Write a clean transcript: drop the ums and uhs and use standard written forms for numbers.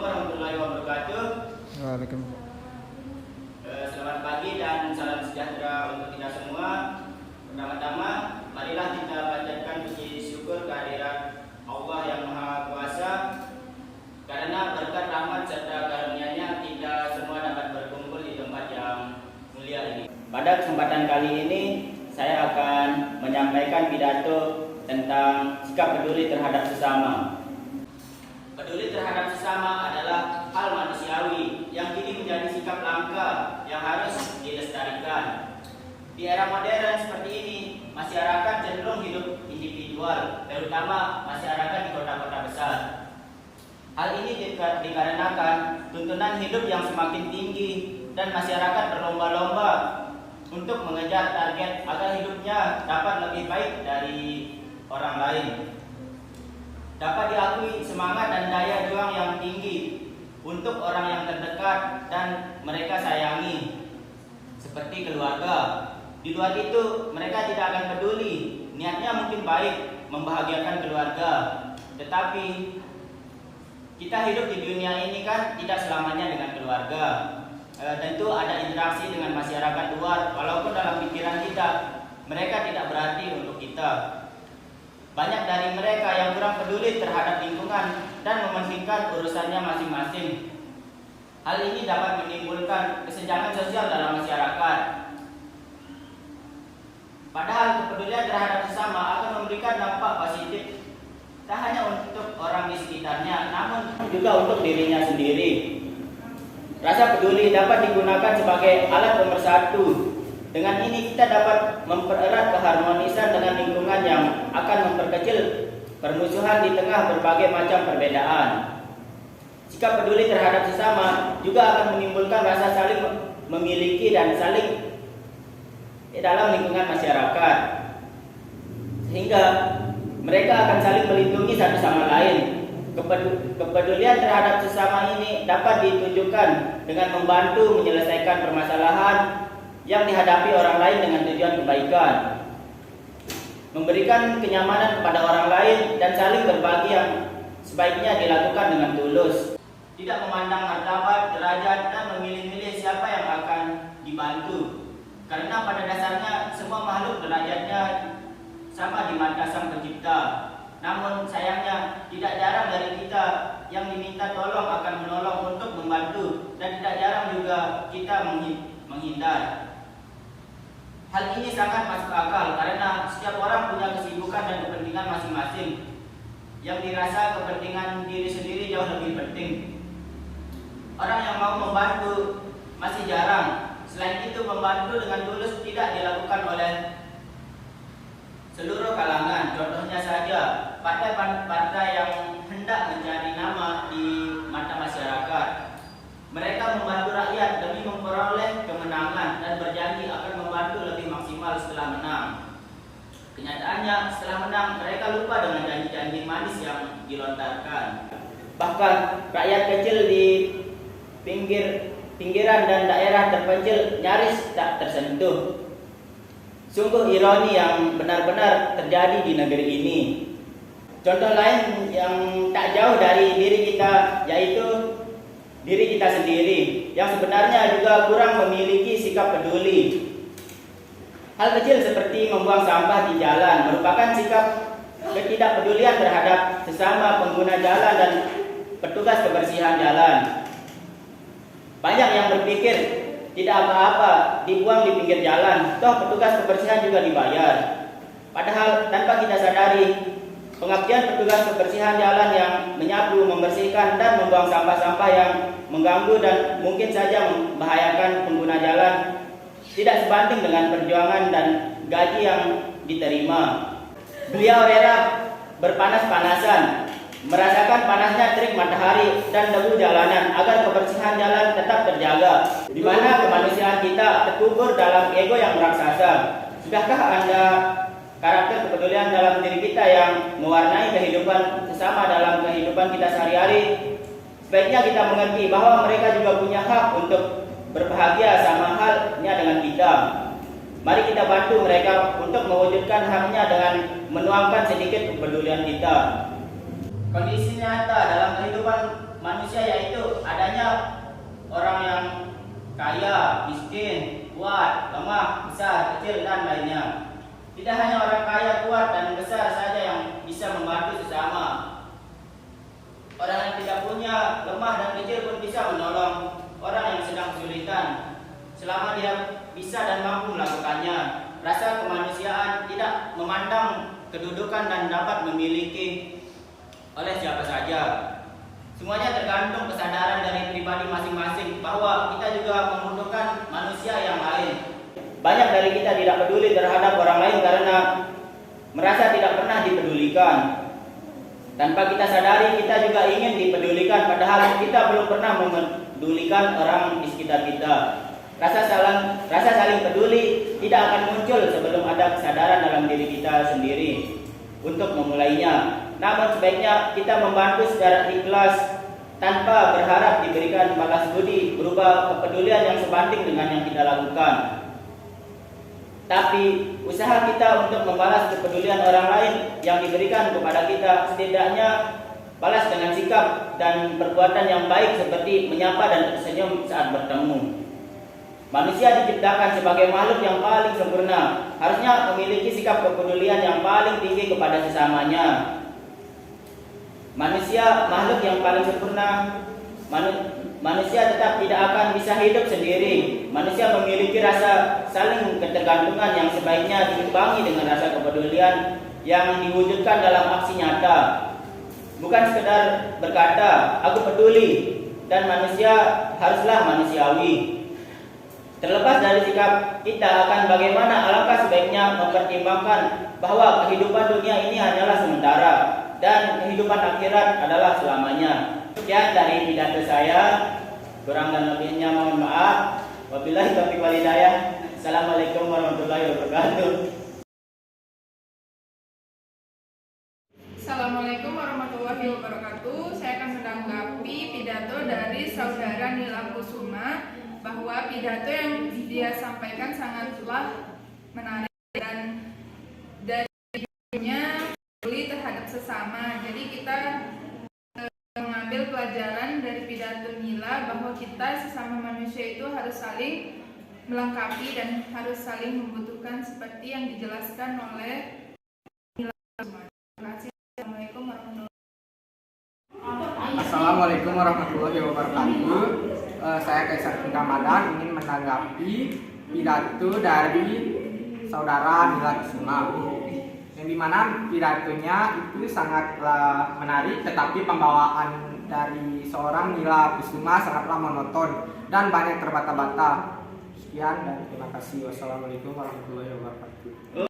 warahmatullahi wabarakatuh. Waalaikumsalam. Selamat pagi dan salam sejahtera untuk kita semua. Pertama-tama, marilah kita panjatkan puji syukur kehadirat Allah yang Maha Kuasa, karena berkat rahmat serta karunia-Nya kita semua dapat berkumpul di tempat yang mulia ini. Pada kesempatan kali ini, saya akan menyampaikan pidato tentang sikap peduli terhadap sesama. Peduli terhadap sesama adalah hal manusiawi yang kini menjadi sikap langka yang harus dilestarikan. Di era modern seperti ini, masyarakat cenderung hidup individual, terutama masyarakat di kota-kota besar. Hal ini dikarenakan tuntunan hidup yang semakin tinggi dan masyarakat berlomba-lomba untuk mengejar target agar hidupnya dapat lebih baik dari orang lain. Dapat diakui semangat dan daya juang yang tinggi untuk orang yang terdekat dan mereka sayangi, seperti keluarga. Di luar itu, mereka tidak akan peduli. Niatnya mungkin baik, membahagiakan keluarga. Tetapi, kita hidup di dunia ini kan tidak selamanya dengan keluarga. Tentu ada interaksi dengan masyarakat luar, walaupun dalam pikiran kita, mereka tidak berarti untuk kita. Banyak dari mereka yang kurang peduli terhadap lingkungan dan mementingkan urusannya masing-masing. Hal ini dapat menimbulkan kesenjangan sosial dalam masyarakat. Padahal kepedulian terhadap sesama akan memberikan dampak positif, tak hanya untuk orang di sekitarnya, namun juga untuk dirinya sendiri. Rasa peduli dapat digunakan sebagai alat pemersatu. Dengan ini kita dapat mempererat keharmonisan dengan lingkungan yang akan memperkecil permusuhan di tengah berbagai macam perbedaan. Sikap peduli terhadap sesama juga akan menimbulkan rasa saling memiliki dan saling dalam lingkungan masyarakat, sehingga mereka akan saling melindungi satu sama lain. Kepedulian terhadap sesama ini dapat ditunjukkan dengan membantu menyelesaikan permasalahan yang dihadapi orang lain dengan tujuan kebaikan, memberikan kenyamanan kepada orang lain, dan saling berbagi yang sebaiknya dilakukan dengan tulus, tidak memandang martabat, derajat, dan memilih-milih siapa yang akan dibantu, karena pada dasarnya semua makhluk derajatnya sama di mata Sang Pencipta. Namun sayangnya tidak jarang dari kita yang diminta tolong akan menolong untuk membantu, dan tidak jarang juga kita menghindar. Hal ini sangat masuk akal karena setiap orang punya kesibukan dan kepentingan masing-masing, yang dirasa kepentingan diri sendiri jauh lebih penting. Orang yang mau membantu masih jarang. Selain itu, membantu dengan tulus tidak dilakukan oleh seluruh kalangan. Contohnya saja, partai-partai yang hendak mencari nama di mata masyarakat. Mereka membantu rakyat demi memperoleh kemenangan dan berjanji akan membantu lebih maksimal setelah menang. Kenyataannya, setelah menang mereka lupa dengan janji-janji manis yang dilontarkan. Bahkan rakyat kecil di pinggiran dan daerah terpencil nyaris tak tersentuh. Sungguh ironi yang benar-benar terjadi di negeri ini. Contoh lain yang tak jauh dari diri kita, yaitu diri kita sendiri, yang sebenarnya juga kurang memiliki sikap peduli. Hal kecil seperti membuang sampah di jalan merupakan sikap ketidakpedulian terhadap sesama pengguna jalan dan petugas kebersihan jalan. Banyak yang berpikir tidak apa-apa dibuang di pinggir jalan, toh petugas kebersihan juga dibayar. Padahal tanpa kita sadari, pengabdian petugas kebersihan jalan yang menyapu, membersihkan, dan membuang sampah-sampah yang mengganggu dan mungkin saja membahayakan pengguna jalan tidak sebanding dengan perjuangan dan gaji yang diterima. Beliau rela berpanas-panasan, merasakan panasnya terik matahari dan debu jalanan agar kebersihan jalan tetap terjaga. Di mana kemanusiaan kita terkubur dalam ego yang raksasa. Sudahkah Anda karakter kepedulian dalam diri kita yang mewarnai kehidupan sesama dalam kehidupan kita sehari-hari? Sebaiknya kita mengerti bahwa mereka juga punya hak untuk berbahagia sama halnya dengan kita. Mari kita bantu mereka untuk mewujudkan haknya dengan menuangkan sedikit kepedulian kita. Kondisi nyata dalam kehidupan manusia yaitu Orang yang tidak punya, lemah dan kecil pun bisa menolong orang yang sedang kesulitan, selama dia bisa dan mampu melakukannya. Rasa kemanusiaan tidak memandang kedudukan dan dapat memiliki oleh siapa saja. Semuanya tergantung kesadaran dari pribadi masing-masing bahwa kita juga membutuhkan manusia yang lain. Banyak dari kita tidak peduli terhadap orang lain karena merasa tidak pernah dipedulikan. Tanpa kita sadari kita juga ingin dipedulikan, padahal kita belum pernah memedulikan orang di sekitar kita. Rasa saling peduli tidak akan muncul sebelum ada kesadaran dalam diri kita sendiri untuk memulainya. Namun sebaiknya kita membantu secara ikhlas tanpa berharap diberikan balas budi berupa kepedulian yang sebanding dengan yang kita lakukan. Tapi usaha kita untuk membalas kepedulian orang lain yang diberikan kepada kita setidaknya balas dengan sikap dan perbuatan yang baik seperti menyapa dan tersenyum saat bertemu. Manusia diciptakan sebagai makhluk yang paling sempurna, harusnya memiliki sikap kepedulian yang paling tinggi kepada sesamanya. Manusia makhluk yang paling sempurna. Manusia tetap tidak akan bisa hidup sendiri. Manusia memiliki rasa saling ketergantungan yang sebaiknya diimbangi dengan rasa kepedulian yang diwujudkan dalam aksi nyata. Bukan sekedar berkata, aku peduli, dan manusia haruslah manusiawi. Terlepas dari sikap kita akan bagaimana, alangkah sebaiknya mempertimbangkan bahwa kehidupan dunia ini hanyalah sementara dan kehidupan akhirat adalah selamanya. Sekian dari pidato saya, kurang dan lebihnya mohon maaf. Wabillahi taufiq wal hidayah. Assalamualaikum warahmatullahi wabarakatuh. Assalamualaikum warahmatullahi wabarakatuh. Saya akan menanggapi pidato dari Saudara Nila Kusuma, bahwa pidato yang dia sampaikan sangatlah menarik dan darinya peduli terhadap sesama. Jadi kita mengambil pelajaran dari pidato Nila bahwa kita sesama manusia itu harus saling melengkapi dan harus saling membutuhkan seperti yang dijelaskan oleh Nila Kusuma. Terima kasih. Assalamualaikum warahmatullahi wabarakatuh. Saya Kaisar Ramadan ingin menanggapi pidato dari Saudara Nila Kusuma, yang dimana pidatonya itu sangatlah menarik, tetapi pembawaan dari seorang Nila Kusuma sangatlah monoton dan banyak terbata-bata. Sekian dan terima kasih. Wassalamualaikum warahmatullahi wabarakatuh.